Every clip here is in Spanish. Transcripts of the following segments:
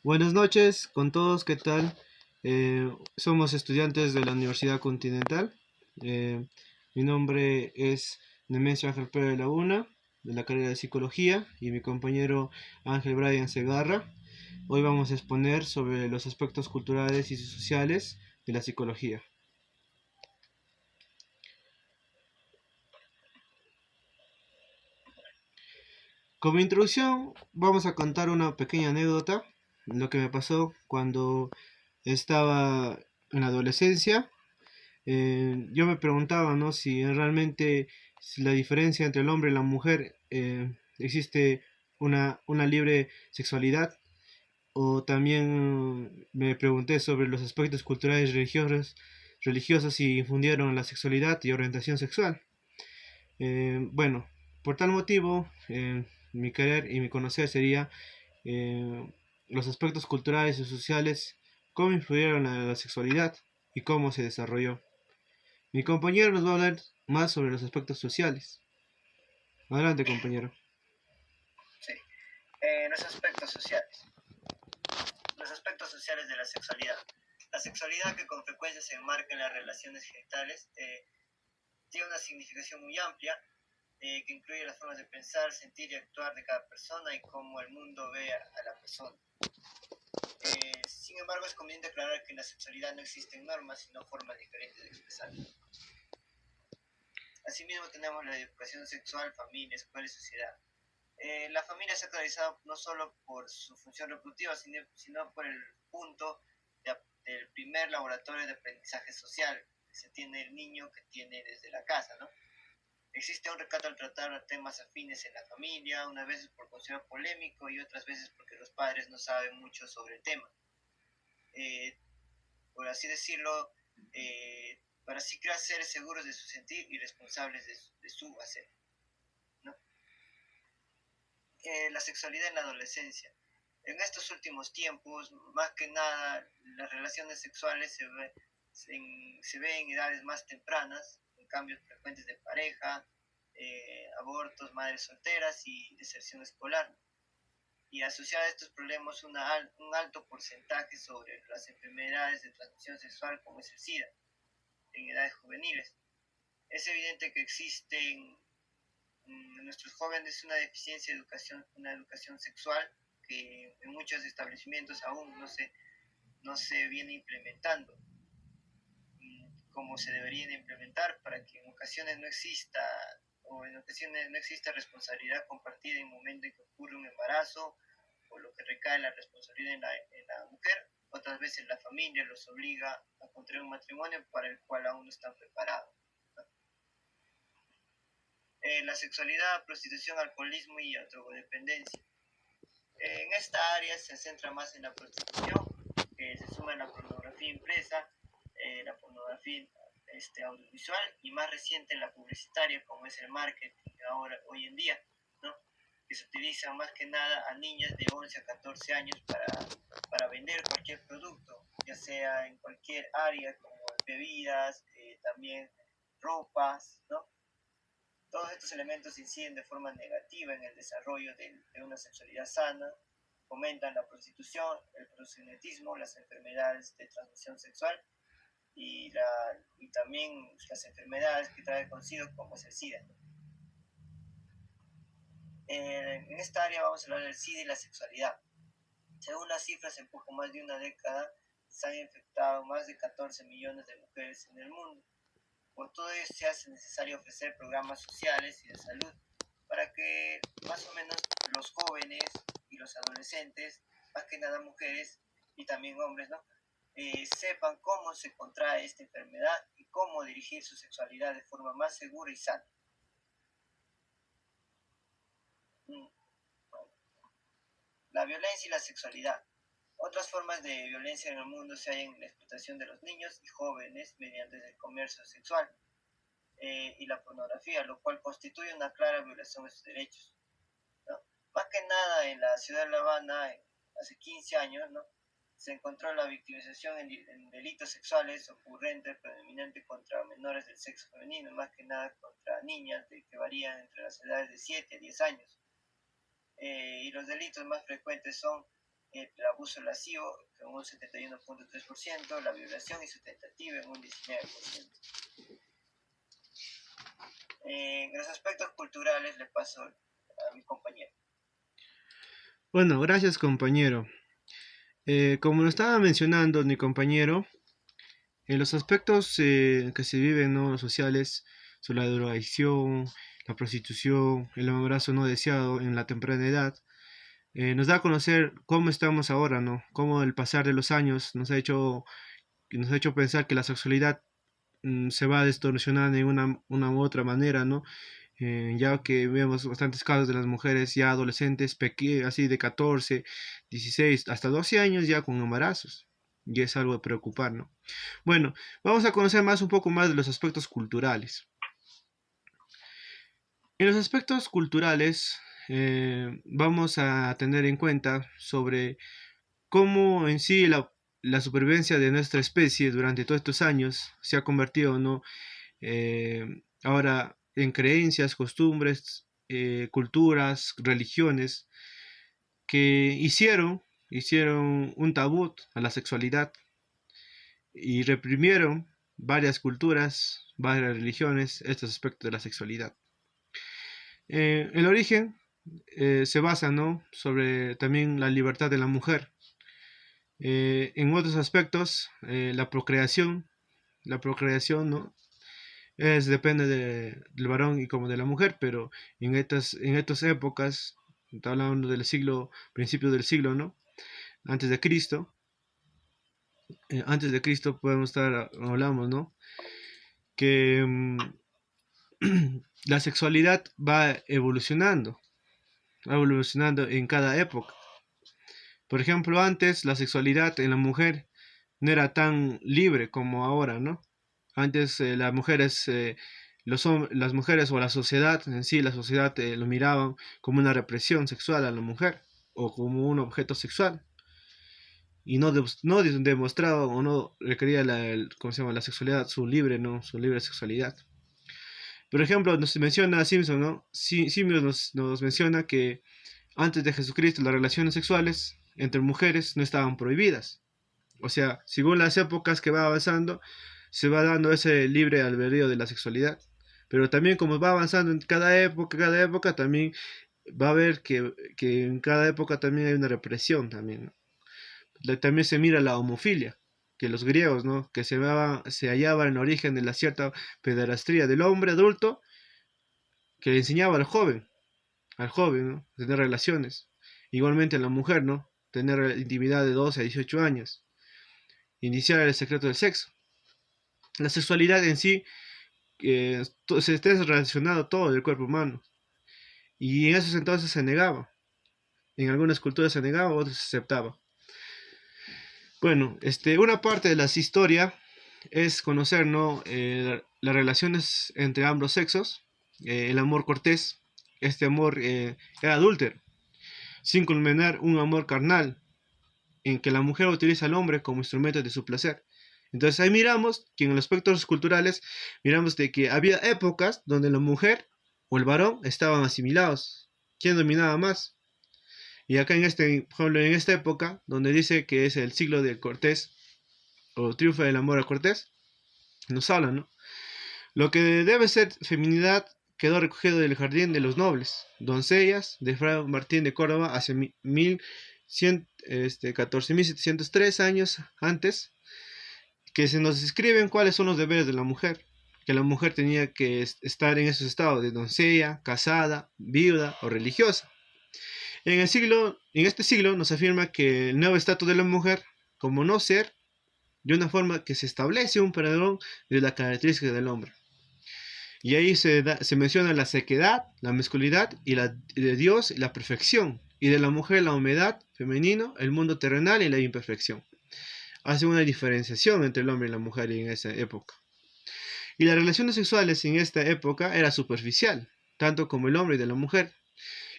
Buenas noches con todos, ¿qué tal? Somos estudiantes de la Universidad Continental. Eh, Mi nombre es Nemesio Ángel Pérez de Laguna, de la carrera de Psicología, y mi compañero Ángel Brian Segarra. Hoy vamos a exponer sobre los aspectos culturales y sociales de la psicología. Como introducción, vamos a contar una pequeña anécdota, lo que me pasó cuando estaba en la adolescencia. Yo me preguntaba, ¿no? Si la diferencia entre el hombre y la mujer existe una libre sexualidad, o también me pregunté sobre los aspectos culturales religiosos y infundieron la sexualidad y orientación sexual. Bueno, por tal motivo, mi querer y mi conocer sería eh, los aspectos culturales y sociales, cómo influyeron a la sexualidad y cómo se desarrolló. Mi compañero nos va a hablar más sobre los aspectos sociales. Adelante, compañero. Sí. Los aspectos sociales. Los aspectos sociales de la sexualidad. La sexualidad, que con frecuencia se enmarca en las relaciones genitales, tiene una significación muy amplia, que incluye las formas de pensar, sentir y actuar de cada persona y cómo el mundo ve a la persona. Sin embargo, es conveniente aclarar que en la sexualidad no existen normas, sino formas diferentes de expresarla. Asimismo, tenemos la educación sexual, familia, escuela y sociedad. La familia se ha caracterizado no solo por su función reproductiva, sino por el punto del primer laboratorio de aprendizaje social que se tiene el niño que tiene desde la casa, ¿no? Existe un recato al tratar temas afines en la familia, unas veces por considerar polémico y otras veces porque los padres no saben mucho sobre el tema. Por así decirlo, para así crear seres seguros de su sentir y responsables de su hacer, ¿no? La sexualidad en la adolescencia. En estos últimos tiempos, más que nada, las relaciones sexuales se ven en edades más tempranas, con cambios frecuentes de pareja, abortos, madres solteras y deserción escolar. Y asociado a estos problemas un alto porcentaje sobre las enfermedades de transmisión sexual como es el SIDA en edades juveniles. Es evidente que existen en nuestros jóvenes una deficiencia de una educación sexual que en muchos establecimientos aún no se viene implementando como se deberían implementar para que en ocasiones no exista responsabilidad compartida en el momento en que ocurre un embarazo o lo que recae la responsabilidad en la mujer. Otras veces la familia los obliga a contraer un matrimonio para el cual aún no están preparados. La sexualidad, prostitución, alcoholismo y drogodependencia. En esta área se centra más en la prostitución, que se suma en la pornografía impresa, la pornografía audiovisual y más reciente en la publicitaria, como es el marketing hoy en día, ¿no? Que se utiliza más que nada a niñas de 11 a 14 años para vender cualquier producto, ya sea en cualquier área, como bebidas, también ropas, ¿no? Todos estos elementos inciden de forma negativa en el desarrollo de una sexualidad sana, fomentan la prostitución, el proxenetismo, las enfermedades de transmisión sexual y también las enfermedades que trae consigo como es el SIDA. En esta área vamos a hablar del SIDA y la sexualidad. Según las cifras, en poco más de una década se han infectado más de 14 millones de mujeres en el mundo. Por todo ello se hace necesario ofrecer programas sociales y de salud para que más o menos los jóvenes y los adolescentes, más que nada mujeres y también hombres, ¿no? Sepan cómo se contrae esta enfermedad y cómo dirigir su sexualidad de forma más segura y sana. La violencia y la sexualidad. Otras formas de violencia en el mundo se hallan en la explotación de los niños y jóvenes mediante el comercio sexual y la pornografía, lo cual constituye una clara violación de sus derechos, ¿no? Más que nada en la ciudad de La Habana, hace 15 años, ¿no? Se encontró la victimización en delitos sexuales ocurrentes predominante contra menores del sexo femenino, más que nada contra niñas que varían entre las edades de 7 a 10 años. Y los delitos más frecuentes son el abuso lascivo en un 71.3%, la violación y su tentativa en un 19%. En los aspectos culturales le paso a mi compañero. Bueno, gracias compañero. Como lo estaba mencionando mi compañero, en los aspectos que se viven, ¿no?, sociales, sobre la drogadicción, la prostitución, el embarazo no deseado en la temprana edad, nos da a conocer cómo estamos ahora, ¿no? Cómo el pasar de los años nos ha hecho pensar que la sexualidad se va distorsionando en una u otra manera, ¿no? Ya que vemos bastantes casos de las mujeres ya adolescentes, así de 14, 16, hasta 12 años ya con embarazos. Y es algo de preocupar, ¿no? Bueno, vamos a conocer un poco más de los aspectos culturales. En los aspectos culturales vamos a tener en cuenta sobre cómo en sí la supervivencia de nuestra especie durante todos estos años se ha convertido, ¿no?, ahora en creencias, costumbres, culturas, religiones que hicieron un tabú a la sexualidad y reprimieron varias culturas, varias religiones estos aspectos de la sexualidad. El origen se basa, ¿no?, sobre también la libertad de la mujer. En otros aspectos, la procreación, ¿no?, depende del varón y como de la mujer, pero en estas épocas, está hablando del siglo, principio del siglo, ¿no?, antes de Cristo, podemos estar, hablamos, ¿no?, que la sexualidad va evolucionando en cada época. Por ejemplo, antes la sexualidad en la mujer no era tan libre como ahora, ¿no? Antes las mujeres o la sociedad en sí, la sociedad lo miraban como una represión sexual a la mujer o como un objeto sexual y no demostraba o no requería ¿cómo se llama?, la sexualidad, ¿no?, su libre sexualidad. Por ejemplo, nos menciona Simpson, ¿no? Simpson nos menciona que antes de Jesucristo las relaciones sexuales entre mujeres no estaban prohibidas. O sea, según las épocas que va avanzando, se va dando ese libre albedrío de la sexualidad. Pero también como va avanzando en cada época también va a ver que en cada época también hay una represión también, ¿no? También se mira la homofilia, que los griegos, ¿no?, que se hallaba en el origen de la cierta pederastía del hombre adulto que le enseñaba al joven, ¿no?, tener relaciones. Igualmente la mujer, ¿no?, tener intimidad de 12 a 18 años. Iniciar el secreto del sexo. La sexualidad en sí se está relacionado todo del cuerpo humano. Y en esos entonces se negaba. En algunas culturas se negaba, otras se aceptaba. Bueno, una parte de la historia es conocer, ¿no?, las relaciones entre ambos sexos, el amor cortés. Este amor era adúltero, sin culminar un amor carnal, en que la mujer utiliza al hombre como instrumento de su placer. Entonces ahí miramos que en los aspectos culturales miramos de que había épocas donde la mujer o el varón estaban asimilados. ¿Quién dominaba más? Y acá por ejemplo, en esta época, donde dice que es el siglo de Cortés, o triunfo del amor a Cortés, nos habla, ¿no? Lo que debe ser feminidad quedó recogido del jardín de los nobles, doncellas de Fray Martín de Córdoba hace 14.703 años antes, que se nos describen cuáles son los deberes de la mujer, que la mujer tenía que estar en esos estados de doncella, casada, viuda o religiosa. En este siglo nos afirma que el nuevo estatus de la mujer, como no ser, de una forma que se establece un perdón de la característica del hombre. Y ahí se menciona la sequedad, la masculinidad y de Dios la perfección, y de la mujer la humedad, femenino, el mundo terrenal y la imperfección. Hace una diferenciación entre el hombre y la mujer en esa época. Y las relaciones sexuales en esta época era superficial, tanto como el hombre y de la mujer.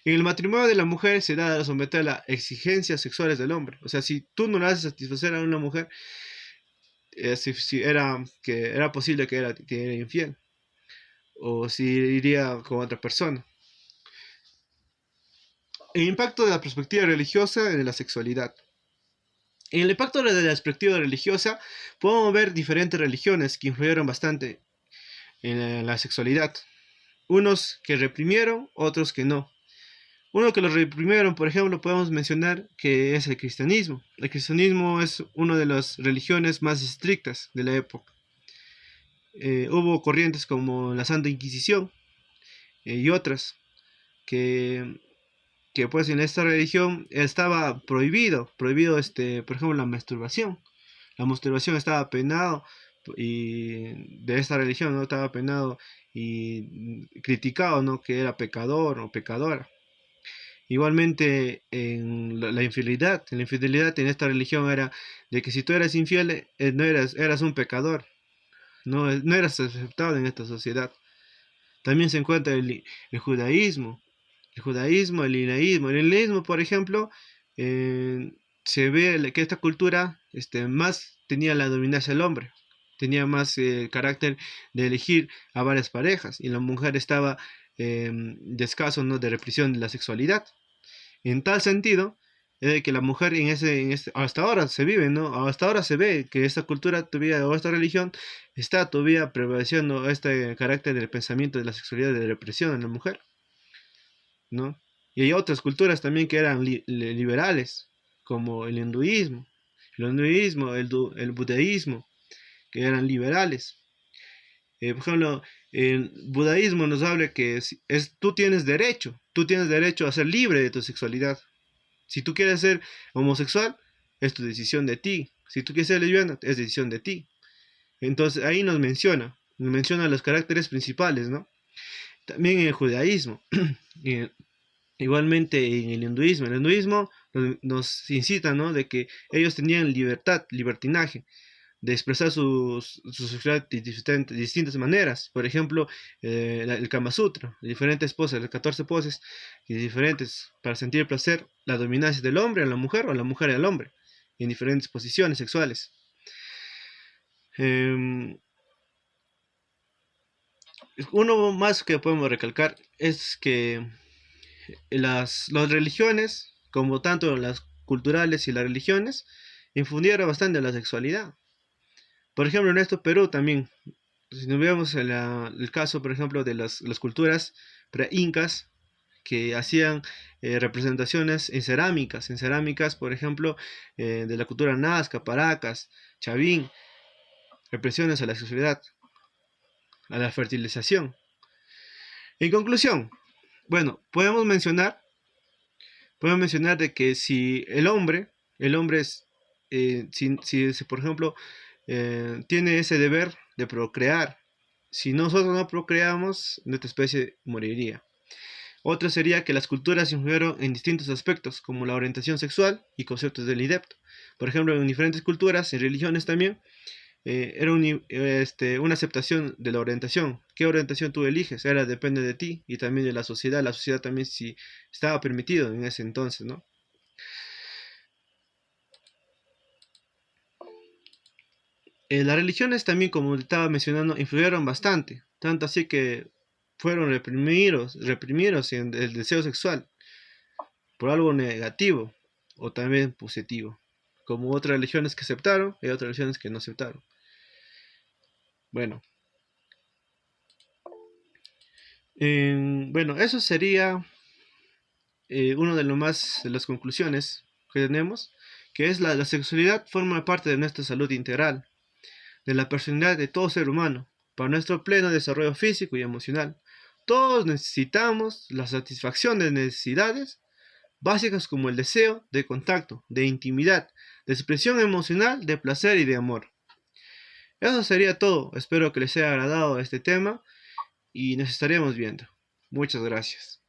En el matrimonio de la mujer se da a someter a las exigencias sexuales del hombre. O sea, si tú no le haces satisfacer a una mujer, si era posible que era infiel, o si iría con otra persona. El impacto de la perspectiva religiosa en la sexualidad. En el impacto de la perspectiva religiosa podemos ver diferentes religiones que influyeron bastante en la sexualidad. Unos que reprimieron, otros que no. Uno que los reprimieron, por ejemplo, podemos mencionar que es el cristianismo. El cristianismo es una de las religiones más estrictas de la época. Hubo corrientes como la Santa Inquisición y otras que, que pues en esta religión estaba prohibido, por ejemplo, la masturbación. La masturbación estaba penado y de esta religión no estaba penado y criticado, ¿no? Que era pecador o pecadora. Igualmente en la infidelidad en esta religión era de que si tú eras infiel, no eras un pecador, no eras aceptado en esta sociedad. También se encuentra el judaísmo, el linaísmo. El linaísmo, por ejemplo, se ve que esta cultura más tenía la dominancia del hombre, tenía más carácter de elegir a varias parejas y la mujer estaba descaso, ¿no? De represión de la sexualidad. En tal sentido, que la mujer hasta ahora se vive, ¿no? Hasta ahora se ve que esta cultura todavía, o esta religión, está todavía prevaleciendo este carácter del pensamiento de la sexualidad de represión en la mujer, ¿no? Y hay otras culturas también que eran liberales, como el budaísmo, que eran liberales. Por ejemplo, el budaísmo nos habla que tú tienes derecho a ser libre de tu sexualidad. Si tú quieres ser homosexual, es tu decisión de ti. Si tú quieres ser lesbiana, es decisión de ti. Entonces ahí nos menciona los caracteres principales, ¿no? También en el judaísmo, igualmente en el hinduismo nos incita, ¿no? De que ellos tenían libertinaje, de expresar su sexualidad de distintas maneras. Por ejemplo, el Kama Sutra, diferentes poses, las 14 poses, y diferentes para sentir placer, la dominancia del hombre a la mujer o la mujer al hombre, en diferentes posiciones sexuales. Eh, Uno más que podemos recalcar es que las religiones, como tanto las culturales y las religiones, infundieron bastante en la sexualidad. Por ejemplo, en esto Perú también, si nos vemos el caso, por ejemplo, de las culturas pre-incas que hacían representaciones en cerámicas, por ejemplo, de la cultura Nazca, Paracas, Chavín, represiones a la sexualidad, a la fertilización. En conclusión, bueno, podemos mencionar de que si el hombre es, si, por ejemplo, tiene ese deber de procrear, si nosotros no procreamos, nuestra especie moriría. Otra sería que las culturas influyeron en distintos aspectos, como la orientación sexual y conceptos del IDEPT. Por ejemplo, en diferentes culturas, en religiones también, era una aceptación de la orientación. ¿Qué orientación tú eliges? Depende de ti y también de la sociedad. La sociedad también si estaba permitido en ese entonces, ¿no? Las religiones también, como estaba mencionando, influyeron bastante, tanto así que fueron reprimidos en el deseo sexual por algo negativo o también positivo, como otras religiones que aceptaron y otras religiones que no aceptaron. Bueno, bueno, eso sería uno de las conclusiones que tenemos, que es la sexualidad forma parte de nuestra salud integral, de la personalidad de todo ser humano, para nuestro pleno desarrollo físico y emocional. Todos necesitamos la satisfacción de necesidades básicas como el deseo de contacto, de intimidad, de expresión emocional, de placer y de amor. Eso sería todo. Espero que les haya agradado este tema y nos estaremos viendo. Muchas gracias.